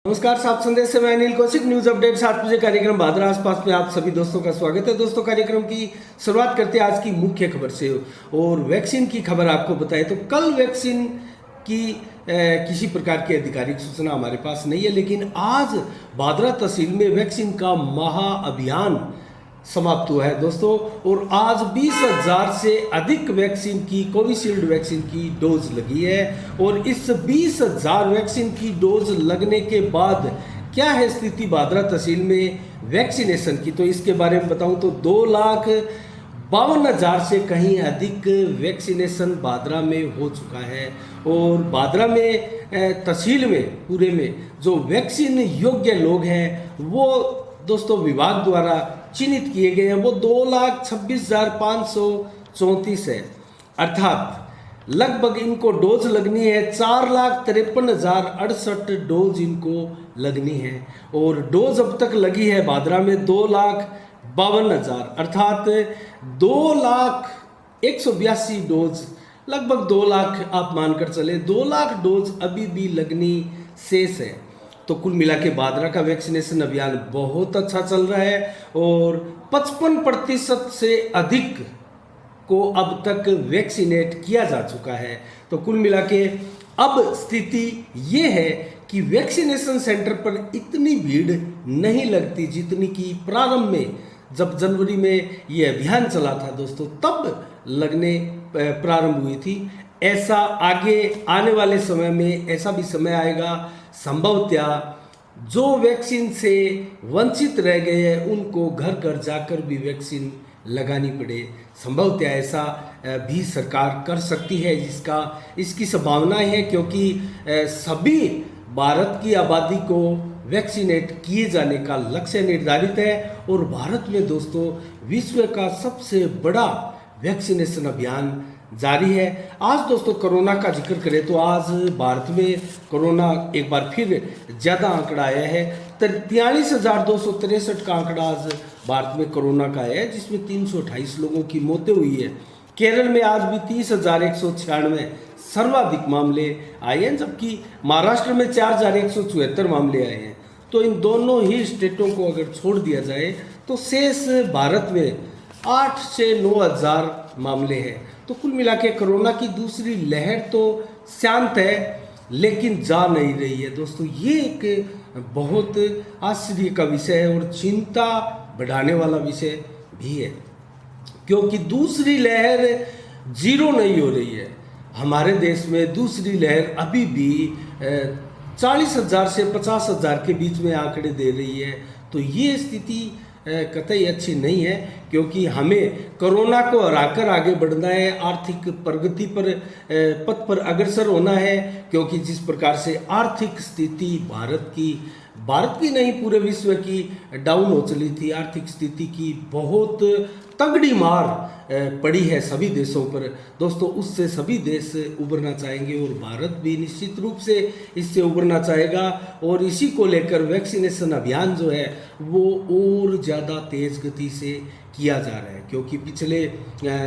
नमस्कार, सात संदेश से मैं अनिल कौशिक। न्यूज अपडेट 7 बजे कार्यक्रम भादरा आसपास में आप सभी दोस्तों का स्वागत है। दोस्तों, कार्यक्रम की शुरुआत करते हैं आज की मुख्य खबर से और वैक्सीन की खबर आपको बताएं तो कल वैक्सीन की किसी प्रकार की आधिकारिक सूचना हमारे पास नहीं है, लेकिन आज भादरा तहसील में वैक्सीन का महाअभियान समाप्त हुआ है दोस्तों। और आज 20,000 से अधिक वैक्सीन की कोविशील्ड वैक्सीन की डोज लगी है। और इस 20,000 वैक्सीन की डोज लगने के बाद क्या है स्थिति भादरा तहसील में वैक्सीनेशन की, तो इसके बारे में बताऊं तो 2,52,000 से कहीं अधिक वैक्सीनेशन भादरा में हो चुका है। और भादरा में तहसील में पूरे में जो वैक्सीन योग्य लोग हैं वो दोस्तों विभाग द्वारा चिन्हित किए गए हैं, वो 2,26,534 है। अर्थात लगभग इनको डोज लगनी है 4,53,068 डोज इनको लगनी है। और डोज अब तक लगी है भादरा में 2,52,000 अर्थात 2,01,82 डोज, लगभग 2 लाख आप मानकर चले, 2 लाख डोज अभी भी लगनी शेष है। तो कुल मिला के भादरा का वैक्सीनेशन अभियान बहुत अच्छा चल रहा है और 55% से अधिक को अब तक वैक्सीनेट किया जा चुका है। तो कुल मिला के अब स्थिति ये है कि वैक्सीनेशन सेंटर पर इतनी भीड़ नहीं लगती जितनी कि प्रारंभ में, जब जनवरी में ये अभियान चला था दोस्तों, तब लगने प्रारंभ हुई थी। ऐसा आगे आने वाले समय में ऐसा भी समय आएगा संभवतः जो वैक्सीन से वंचित रह गए हैं उनको घर घर जाकर भी वैक्सीन लगानी पड़े, संभवतः ऐसा भी सरकार कर सकती है, इसकी संभावनाएं हैं क्योंकि सभी भारत की आबादी को वैक्सीनेट किए जाने का लक्ष्य निर्धारित है। और भारत में दोस्तों विश्व का सबसे बड़ा वैक्सीनेशन अभियान जारी है। आज दोस्तों कोरोना का जिक्र करें तो आज भारत में कोरोना एक बार फिर ज़्यादा आंकड़ा आया है। 43,263 का आंकड़ा आज भारत में कोरोना का है, जिसमें 328 लोगों की मौतें हुई है। केरल में आज भी 30,196 सर्वाधिक मामले आए हैं, जबकि महाराष्ट्र में 4,174 मामले आए हैं। तो इन दोनों ही स्टेटों को अगर छोड़ दिया जाए तो शेष भारत में 8 से 9,000 मामले हैं। तो कुल मिला के कोरोना की दूसरी लहर तो शांत है लेकिन जा नहीं रही है दोस्तों। ये एक बहुत आश्चर्य का विषय है और चिंता बढ़ाने वाला विषय भी है, क्योंकि दूसरी लहर जीरो नहीं हो रही है। हमारे देश में दूसरी लहर अभी भी 40,000 से 50,000 के बीच में आंकड़े दे रही है। तो ये स्थिति कतई अच्छी नहीं है, क्योंकि हमें कोरोना को हराकर आगे बढ़ना है, आर्थिक प्रगति पर पथ पर अग्रसर होना है। क्योंकि जिस प्रकार से आर्थिक स्थिति भारत की नहीं पूरे विश्व की डाउन हो चली थी, आर्थिक स्थिति की बहुत तगड़ी मार पड़ी है सभी देशों पर दोस्तों, उससे सभी देश उभरना चाहेंगे और भारत भी निश्चित रूप से इससे उभरना चाहेगा। और इसी को लेकर वैक्सीनेशन अभियान जो है वो और ज़्यादा तेज़ गति से किया जा रहा है, क्योंकि पिछले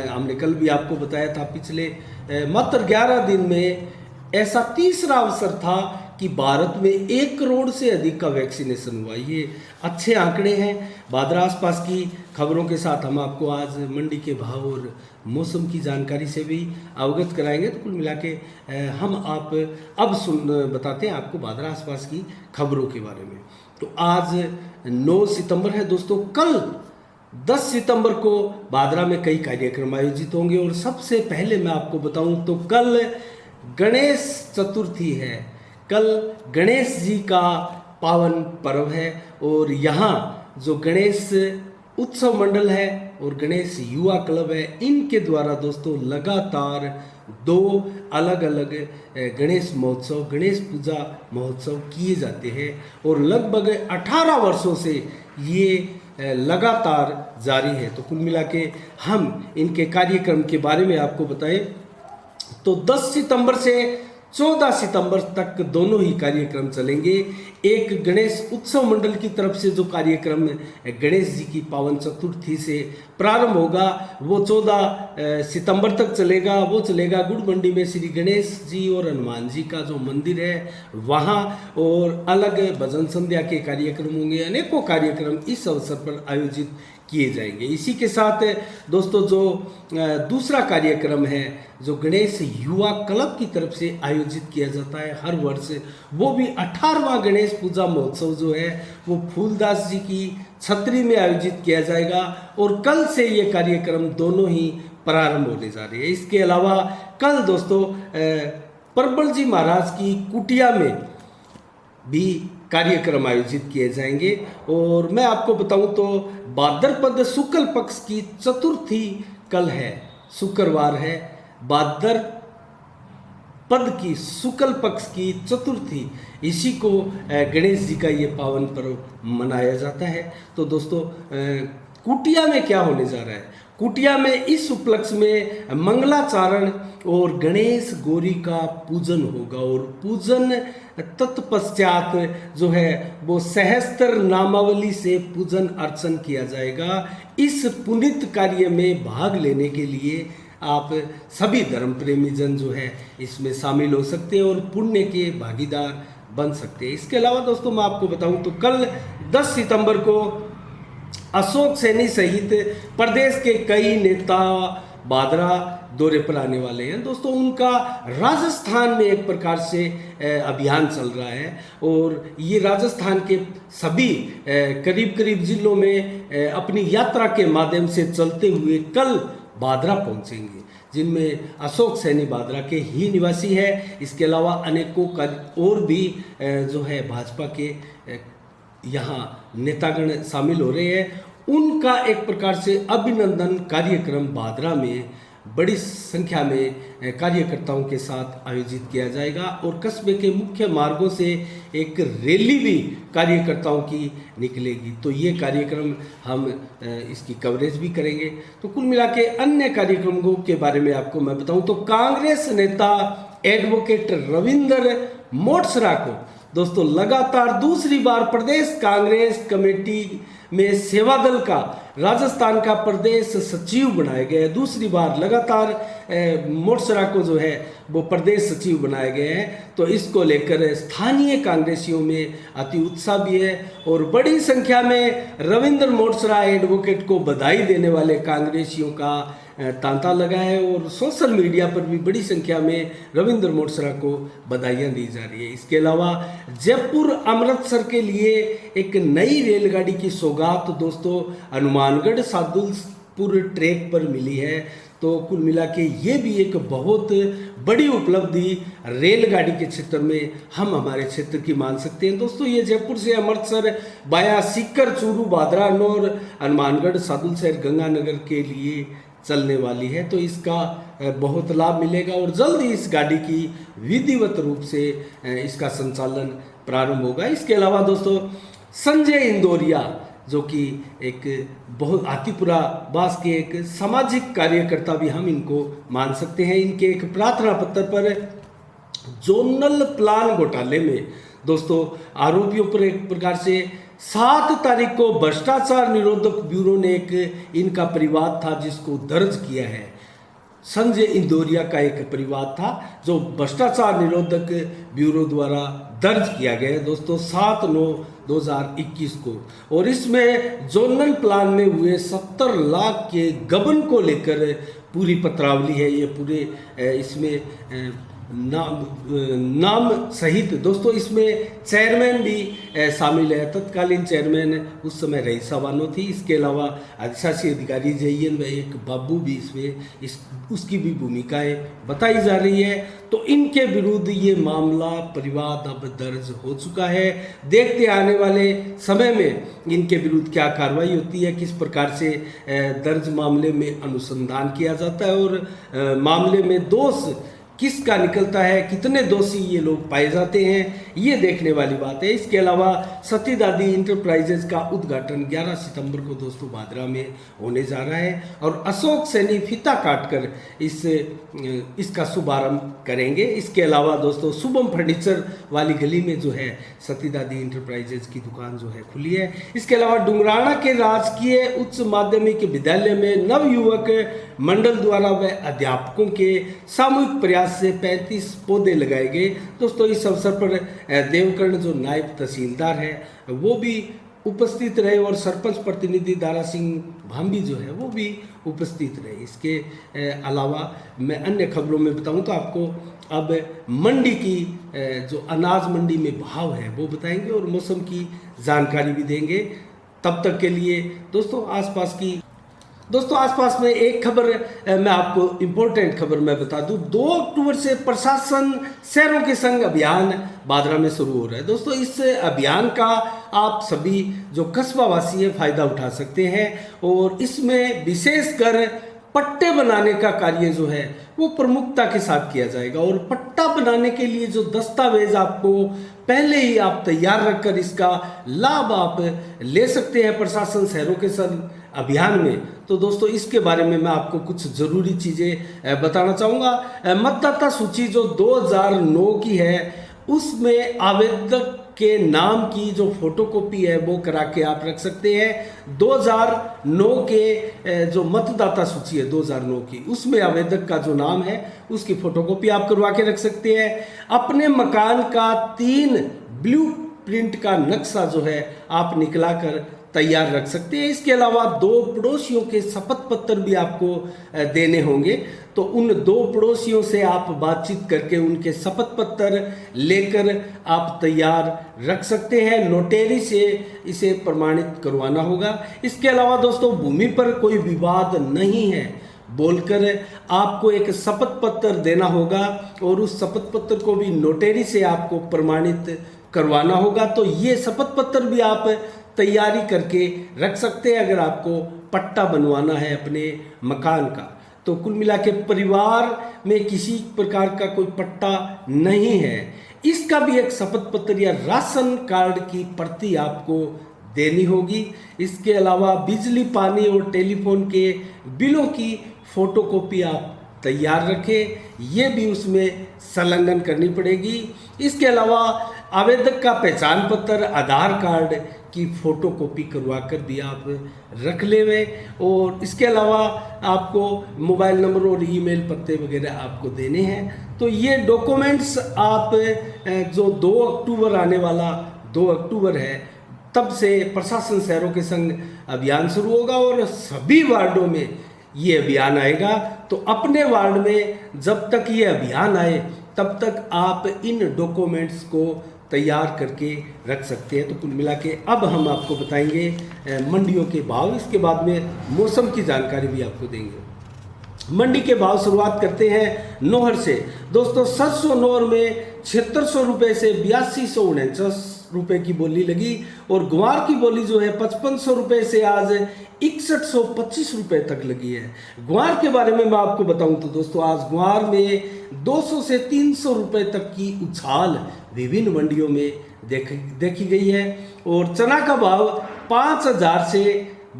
हमने कल भी आपको बताया था, पिछले मात्र 11 दिन में ऐसा तीसरा अवसर था कि भारत में 1 करोड़ से अधिक का वैक्सीनेशन हुआ। ये अच्छे आंकड़े हैं। भादरा आसपास की खबरों के साथ हम आपको आज मंडी के भाव और मौसम की जानकारी से भी अवगत कराएंगे। तो कुल मिला के हम आप अब बताते हैं आपको भादरा आसपास की खबरों के बारे में। तो आज 9 सितंबर है दोस्तों। कल 10 सितंबर को भादरा में कई कार्यक्रम आयोजित होंगे और सबसे पहले मैं आपको बताऊं तो कल गणेश चतुर्थी है। कल गणेश जी का पावन पर्व है और यहाँ जो गणेश उत्सव मंडल है और गणेश युवा क्लब है, इनके द्वारा दोस्तों लगातार 2 अलग अलग गणेश महोत्सव, गणेश पूजा महोत्सव किए जाते हैं और लगभग 18 वर्षों से ये लगातार जारी है। तो कुल मिला के हम इनके कार्यक्रम के बारे में आपको बताएं तो 10 सितंबर से 14 सितंबर तक दोनों ही कार्यक्रम चलेंगे। एक गणेश उत्सव मंडल की तरफ से जो कार्यक्रम गणेश जी की पावन चतुर्थी से प्रारंभ होगा वो 14 सितंबर तक चलेगा। वो चलेगा गुड़ मंडी में श्री गणेश जी और हनुमान जी का जो मंदिर है वहाँ, और अलग भजन संध्या के कार्यक्रम होंगे। अनेकों कार्यक्रम इस अवसर पर आयोजित किए जाएंगे। इसी के साथ दोस्तों जो दूसरा कार्यक्रम है जो गणेश युवा क्लब की तरफ से आयोजित किया जाता है हर वर्ष, वो भी 18वां गणेश पूजा महोत्सव जो है वो फूलदास जी की छतरी में आयोजित किया जाएगा, और कल से ये कार्यक्रम दोनों ही प्रारंभ होने जा रहे हैं। इसके अलावा कल दोस्तों परबल जी महाराज की कुटिया में भी कार्यक्रम आयोजित किए जाएंगे। और मैं आपको बताऊं तो भाद्रपद शुक्ल पक्ष की चतुर्थी कल है, शुक्रवार है। भाद्रपद की शुक्ल पक्ष की चतुर्थी, इसी को गणेश जी का ये पावन पर्व मनाया जाता है। तो दोस्तों कुटिया में क्या होने जा रहा है? कुटिया में इस उपलक्ष्य में मंगलाचारण और गणेश गौरी का पूजन होगा, और पूजन तत्पश्चात जो है वो सहस्त्र नामावली से पूजन अर्चन किया जाएगा। इस पुनित कार्य में भाग लेने के लिए आप सभी धर्म प्रेमी जन जो है इसमें शामिल हो सकते हैं और पुण्य के भागीदार बन सकते हैं। इसके अलावा दोस्तों मैं आपको बताऊं तो कल 10 सितंबर को अशोक सैनी सहित प्रदेश के कई नेता भादरा दौरे पर आने वाले हैं। दोस्तों उनका राजस्थान में एक प्रकार से अभियान चल रहा है, और ये राजस्थान के सभी करीब करीब जिलों में अपनी यात्रा के माध्यम से चलते हुए कल भादरा पहुंचेंगे, जिनमें अशोक सैनी भादरा के ही निवासी है। इसके अलावा अनेकों और भी जो है भाजपा के यहाँ नेतागण शामिल हो रहे हैं। उनका एक प्रकार से अभिनंदन कार्यक्रम भादरा में बड़ी संख्या में कार्यकर्ताओं के साथ आयोजित किया जाएगा, और कस्बे के मुख्य मार्गों से एक रैली भी कार्यकर्ताओं की निकलेगी। तो ये कार्यक्रम हम इसकी कवरेज भी करेंगे। तो कुल मिला के अन्य कार्यक्रमों के बारे में आपको मैं बताऊं तो कांग्रेस नेता एडवोकेट रविंद्र मोटसरा को दोस्तों लगातार दूसरी बार प्रदेश कांग्रेस कमेटी में सेवा दल का राजस्थान का प्रदेश सचिव बनाया गया है। दूसरी बार लगातार मोटसरा को जो है वो प्रदेश सचिव बनाए गए हैं। तो इसको लेकर स्थानीय कांग्रेसियों में अति उत्साह भी है, और बड़ी संख्या में रविंद्र मोटसरा एडवोकेट को बधाई देने वाले कांग्रेसियों का तांता लगा है, और सोशल मीडिया पर भी बड़ी संख्या में रविंद्र मोटसरा को बधाइयाँ दी जा रही है। इसके अलावा जयपुर अमृतसर के लिए एक नई रेलगाड़ी की सौगात दोस्तों हनुमानगढ़ सादुलपुर ट्रैक पर मिली है। तो कुल मिला के ये भी एक बहुत बड़ी उपलब्धि रेलगाड़ी के क्षेत्र में हम हमारे क्षेत्र की मान सकते हैं। दोस्तों ये जयपुर से अमृतसर बाया सीकर, चूरू, भादरा, नौर, हनुमानगढ़, सादुलशहर, गंगानगर के लिए चलने वाली है। तो इसका बहुत लाभ मिलेगा, और जल्द ही इस गाड़ी की विधिवत रूप से इसका संचालन प्रारंभ होगा। इसके अलावा दोस्तों संजय इंदौरिया जो कि एक बहुत हाथीपुरा बास के एक सामाजिक कार्यकर्ता भी हम इनको मान सकते हैं। इनके एक प्रार्थना पत्र पर जोनल प्लान घोटाले में दोस्तों आरोपियों पर एक प्रकार से 7 तारीख को भ्रष्टाचार निरोधक ब्यूरो ने एक इनका परिवाद था जिसको दर्ज किया है। संजय इंदौरिया का एक परिवाद था जो भ्रष्टाचार निरोधक ब्यूरो द्वारा दर्ज किया गया है दोस्तों 7/9/2021 को, और इसमें जोनल प्लान में हुए 70 लाख के गबन को लेकर पूरी पत्रावली है। ये पूरे इसमें नाम सहित दोस्तों इसमें चेयरमैन भी शामिल है। तत्कालीन चेयरमैन उस समय रईसा बानो थी। इसके अलावा अधिशासी अधिकारी जयन व एक बाबू भी इसमें उसकी भी भूमिकाएं बताई जा रही है। तो इनके विरुद्ध ये मामला परिवाद अब दर्ज हो चुका है। देखते आने वाले समय में इनके विरुद्ध क्या कार्रवाई होती है, किस प्रकार से दर्ज मामले में अनुसंधान किया जाता है और मामले में दोष किसका निकलता है, कितने दोषी ये लोग पाए जाते हैं, ये देखने वाली बात है। इसके अलावा सती दादी इंटरप्राइजेज का उद्घाटन 11 सितंबर को दोस्तों भादरा में होने जा रहा है और अशोक सैनी फीता काटकर इसका शुभारंभ करेंगे। इसके अलावा दोस्तों शुभम फर्नीचर वाली गली में जो है सती दादी इंटरप्राइजेज की दुकान जो है खुली है। इसके अलावा डुंगराना के राजकीय उच्च माध्यमिक विद्यालय में नवयुवक मंडल द्वारा व अध्यापकों के सामूहिक प्रयास से 35 पौधे लगाए गए। दोस्तों इस अवसर पर देवकर्ण जो नायब तहसीलदार है वो भी उपस्थित रहे और सरपंच प्रतिनिधि दारा सिंह भांबी जो है वो भी उपस्थित रहे। इसके अलावा मैं अन्य खबरों में बताऊं तो आपको अब मंडी की जो अनाज मंडी में भाव है वो बताएंगे और मौसम की जानकारी भी देंगे। तब तक के लिए दोस्तों आसपास में एक खबर मैं आपको इम्पोर्टेंट खबर मैं बता दूं। 2 अक्टूबर से प्रशासन शहरों के संग अभियान भादरा में शुरू हो रहा है। दोस्तों इस अभियान का आप सभी जो कस्बा वासी है फायदा उठा सकते हैं और इसमें विशेषकर पट्टे बनाने का कार्य जो है वो प्रमुखता के साथ किया जाएगा और पट्टा बनाने के लिए जो दस्तावेज आपको पहले ही आप तैयार रखकर इसका लाभ आप ले सकते हैं प्रशासन शहरों के संग अभियान में। तो दोस्तों इसके बारे में मैं आपको कुछ ज़रूरी चीज़ें बताना चाहूँगा। मतदाता सूची जो 2009 की है उसमें आवेदक के नाम की जो फोटोकॉपी है वो करा के आप रख सकते हैं। 2009 के जो मतदाता सूची है 2009 की उसमें आवेदक का जो नाम है उसकी फोटोकॉपी आप करवा के रख सकते हैं। अपने मकान का 3 ब्लू प्रिंट का नक्शा जो है आप निकला कर तैयार रख सकते हैं। इसके अलावा 2 पड़ोसियों के शपथ पत्र भी आपको देने होंगे तो उन 2 पड़ोसियों से आप बातचीत करके उनके शपथ पत्र लेकर आप तैयार रख सकते हैं। नोटेरी से इसे प्रमाणित करवाना होगा। इसके अलावा दोस्तों भूमि पर कोई विवाद नहीं है बोलकर आपको एक शपथ पत्र देना होगा और उस शपथ पत्र को भी नोटेरी से आपको प्रमाणित करवाना होगा। तो ये शपथ पत्र भी आप तैयारी करके रख सकते हैं अगर आपको पट्टा बनवाना है अपने मकान का। तो कुल मिला के परिवार में किसी प्रकार का कोई पट्टा नहीं है, इसका भी एक शपथ पत्र या राशन कार्ड की प्रति आपको देनी होगी। इसके अलावा बिजली पानी और टेलीफोन के बिलों की फोटोकॉपी आप तैयार रखें, ये भी उसमें संलग्न करनी पड़ेगी। इसके अलावा आवेदक का पहचान पत्र आधार कार्ड की फोटोकॉपी करवा कर भी आप रख लें और इसके अलावा आपको मोबाइल नंबर और ईमेल पते वगैरह आपको देने हैं। तो ये डॉक्यूमेंट्स आप जो 2 अक्टूबर आने वाला 2 अक्टूबर है तब से प्रशासन शहरों के संग अभियान शुरू होगा और सभी वार्डों में ये अभियान आएगा। तो अपने वार्ड में जब तक ये अभियान आए तब तक आप इन डॉक्यूमेंट्स को तैयार करके रख सकते हैं। तो कुल मिला के अब हम आपको बताएंगे मंडियों के भाव, इसके बाद में मौसम की जानकारी भी आपको देंगे। मंडी के भाव शुरुआत करते हैं नोहर से। दोस्तों सरसों नोहर में 7600 रुपये से 8249 रुपये की बोली लगी और ग्वार की बोली जो है 5500 रुपये से आज 6125 रुपये तक लगी है। ग्वार के बारे में मैं आपको बताऊं तो दोस्तों आज ग्वार में 200 से 300 रुपये तक की उछाल विभिन्न मंडियों में देखी गई है और चना का भाव 5000 से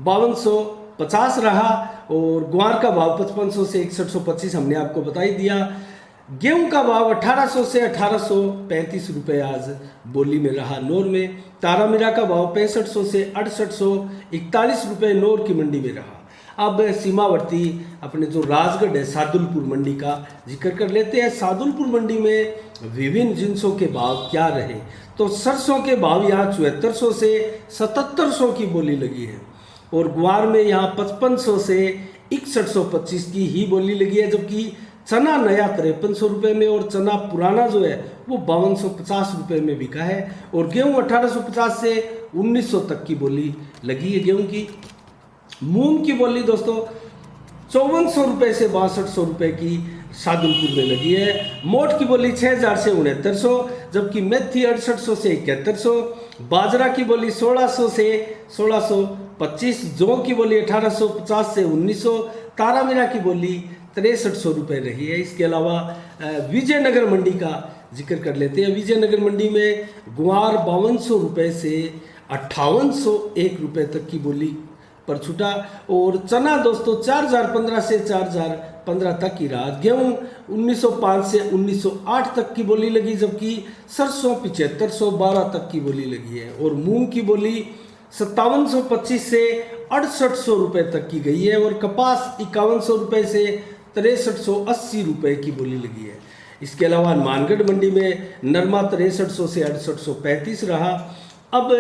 5250 रहा और ग्वार का भाव 5500 से 6125 हमने आपको बता ही दिया। गेहूं का भाव 1800 से 1835 रुपये आज बोली में रहा नोर में। तारामीरा का भाव 6500 से 6841 रुपये नोर की मंडी में रहा। अब सीमावर्ती अपने जो राजगढ़ है सादुलपुर मंडी का जिक्र कर लेते हैं। सादुलपुर मंडी में विभिन्न जिन्सों के भाव क्या रहे तो सरसों के भाव यहाँ 7400 से 7700 की बोली लगी है और ग्वार में यहाँ 5500 से 6125 की ही बोली लगी है, जबकि चना नया 5300 रुपये में और चना पुराना जो है वो 5250 रुपये में बिका है और गेहूं 1850 से 1900 तक की बोली लगी है गेहूं की। मूंग की बोली दोस्तों 5400 रुपये से 6200 रुपये की सादुलपुर में लगी है। मोट की बोली 6000 से 6900, जबकि मेथी 6800 से 7100, बाजरा की बोली 1600 से 1625, जौ की बोली 1850 से 1900, तारामीरा की बोली 6300 रुपये रही है। इसके अलावा विजयनगर मंडी का जिक्र कर लेते हैं। विजयनगर मंडी में गुआर 5200 रुपये से 5801 रुपये तक की बोली पर छूटा। और चना दोस्तों 4015 से 4015 तक की रहा। गेहूँ 1905 से 1908 तक की बोली लगी, जबकि सरसों 7512 तक की बोली लगी है। और मूंग की बोली 5725 से 6800 रुपये तक की गई है। और कपास 5100 रुपये से 6380 रुपये की बोली लगी है। इसके अलावा हनुमानगढ़ मंडी में नरमा 6300 से 6835 रहा। अब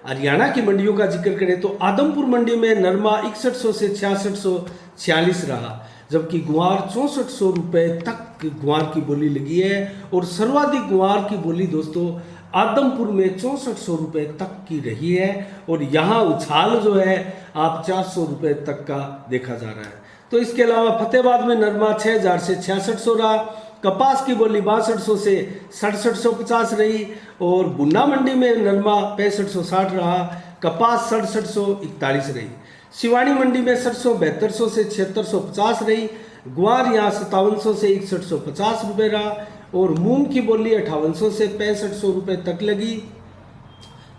हरियाणा की मंडियों का जिक्र करें तो आदमपुर मंडी में नरमा 6100 से 6646 रहा, जबकि गुआर 6400 रुपये तक गुआर की बोली लगी है। और सर्वाधिक गुआर की बोली दोस्तों आदमपुर में 6400 रुपये तक की रही है। और यहाँ उछाल जो है आप 400 रुपये तक का देखा जा रहा है। तो इसके अलावा फतेहाबाद में नरमा 6000 से 6600 रहा। कपास की बोली 6200 से 6750 रही। और बुन्ना मंडी में नरमा 6560 रहा। कपास 6741 रही। सिवानी मंडी में सरसों 7200 से 7650 रही। गुआर यहाँ 5700 से 6150 रुपये रहा। और मूंग की बोली 5800 से 6500 रुपये तक लगी।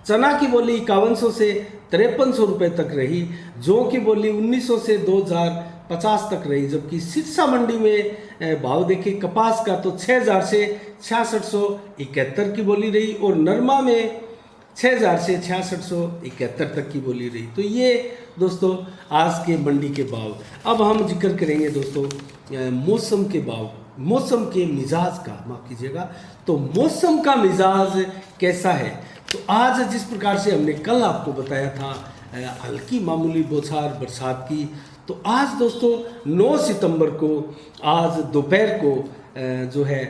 चना की बोली 5100 से 5300 रुपये तक रही। जौ की बोली 1900 से 2050 तक रही। जबकि सिरसा मंडी में भाव देखे कपास का तो 6000 से 6671 की बोली रही। और नरमा में 6000 से 6671 तक की बोली रही। तो ये दोस्तों आज के मंडी के भाव। अब हम जिक्र करेंगे दोस्तों मौसम के भाव, मौसम के मिजाज का, माफ़ कीजिएगा। तो मौसम का मिजाज कैसा है? तो आज जिस प्रकार से हमने कल आपको बताया था हल्की मामूली बौछार बरसात की, तो आज दोस्तों 9 सितंबर को आज दोपहर को जो है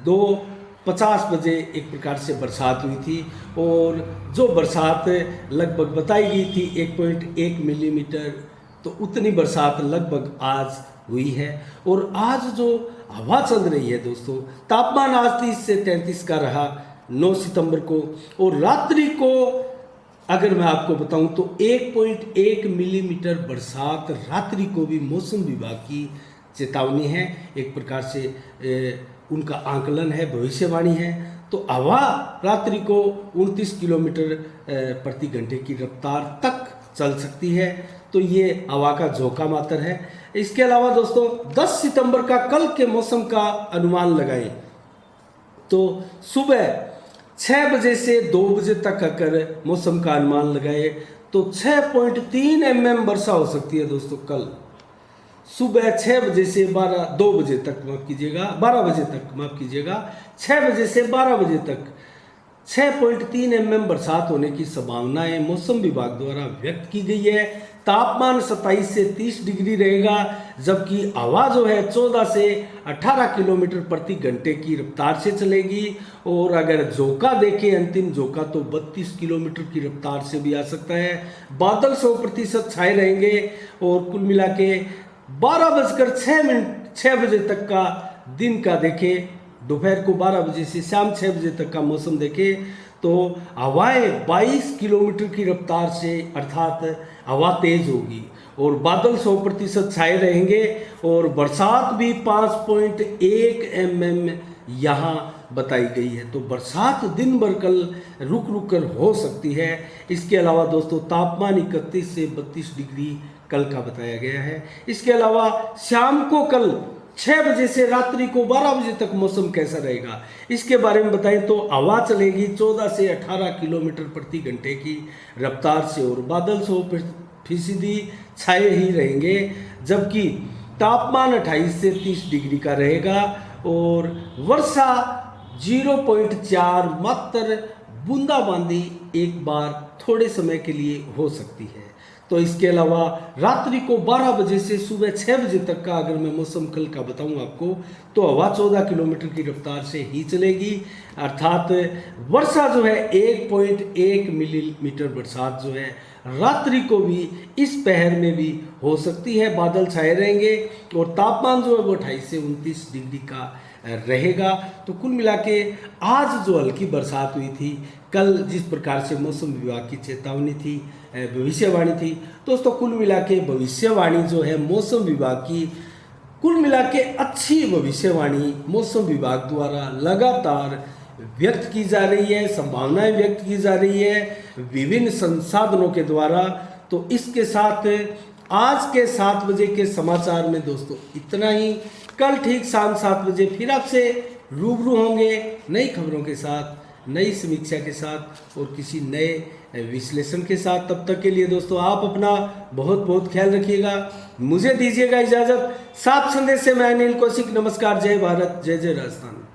2:50 बजे एक प्रकार से बरसात हुई थी। और जो बरसात लगभग बताई गई थी 1.1 मिलीमीटर, तो उतनी बरसात लगभग आज हुई है। और आज जो हवा चल रही है दोस्तों, तापमान आज 30 से 33 का रहा 9 सितंबर को। और रात्रि को अगर मैं आपको बताऊं तो 1.1 मिलीमीटर बरसात रात्रि को भी मौसम विभाग की चेतावनी है। एक प्रकार से उनका आंकलन है, भविष्यवाणी है। तो हवा रात्रि को 29 किलोमीटर प्रति घंटे की रफ्तार तक चल सकती है। तो ये हवा का झोंका मात्र है। इसके अलावा दोस्तों 10 सितंबर का कल के मौसम का अनुमान लगाएं तो सुबह 6 बजे से 2 बजे तक अगर मौसम का अनुमान लगाए तो 6.3 mm वर्षा हो सकती है दोस्तों। कल सुबह 6 बजे से 2 बजे तक, माफ़ कीजिएगा 12 बजे तक, माफ़ कीजिएगा 6 बजे से 12 बजे तक 6.3 mm बरसात होने की संभावनाएं मौसम विभाग द्वारा व्यक्त की गई है। तापमान 27 से 30 डिग्री रहेगा, जबकि हवा जो है 14 से 18 किलोमीटर प्रति घंटे की रफ्तार से चलेगी। और अगर झोंका देखें, अंतिम झोंका, तो 32 किलोमीटर की रफ्तार से भी आ सकता है। बादल 100% छाए रहेंगे। और कुल मिला के 12:06 बजे तक का दिन का देखें, दोपहर को 12 बजे से शाम 6 बजे तक का मौसम देखें तो हवाएं 22 किलोमीटर की रफ्तार से, अर्थात हवा तेज होगी। और बादल 100% छाए रहेंगे। और बरसात भी 5.1 mm यहाँ बताई गई है। तो बरसात दिन भर कल रुक रुक कर हो सकती है। इसके अलावा दोस्तों तापमान 31 से 32 डिग्री कल का बताया गया है। इसके अलावा शाम को कल 6 बजे से रात्रि को 12 बजे तक मौसम कैसा रहेगा इसके बारे में बताएं तो हवा चलेगी 14 से 18 किलोमीटर प्रति घंटे की रफ्तार से। और बादल 100% छाए ही रहेंगे, जबकि तापमान 28 से 30 डिग्री का रहेगा। और वर्षा 0.4 मात्र बूंदाबांदी एक बार थोड़े समय के लिए हो सकती है। तो इसके अलावा रात्रि को 12 बजे से सुबह 6 बजे तक का अगर मैं मौसम कल का बताऊं आपको तो हवा 14 किलोमीटर की रफ्तार से ही चलेगी, अर्थात वर्षा जो है 1.1 मिलीमीटर बरसात जो है रात्रि को भी इस पहर में भी हो सकती है। बादल छाए रहेंगे और तापमान जो है वो 28 से 29 डिग्री का रहेगा। तो कुल मिला के आज जो हल्की बरसात हुई थी, कल जिस प्रकार से मौसम विभाग की चेतावनी थी, भविष्यवाणी थी, दोस्तों कुल मिला के भविष्यवाणी जो है मौसम विभाग की कुल मिला के अच्छी भविष्यवाणी मौसम विभाग द्वारा लगातार व्यक्त की जा रही है, संभावनाएं व्यक्त की जा रही है विभिन्न संसाधनों के द्वारा। तो इसके साथ आज के 7 बजे के समाचार में दोस्तों इतना ही। कल ठीक शाम 7 बजे फिर आपसे रूबरू होंगे नई खबरों के साथ, नई समीक्षा के साथ और किसी नए विश्लेषण के साथ। तब तक के लिए दोस्तों आप अपना बहुत बहुत ख्याल रखिएगा। मुझे दीजिएगा इजाजत। सात संदेश से मैं अनिल कौशिक। नमस्कार। जय भारत, जय जय राजस्थान।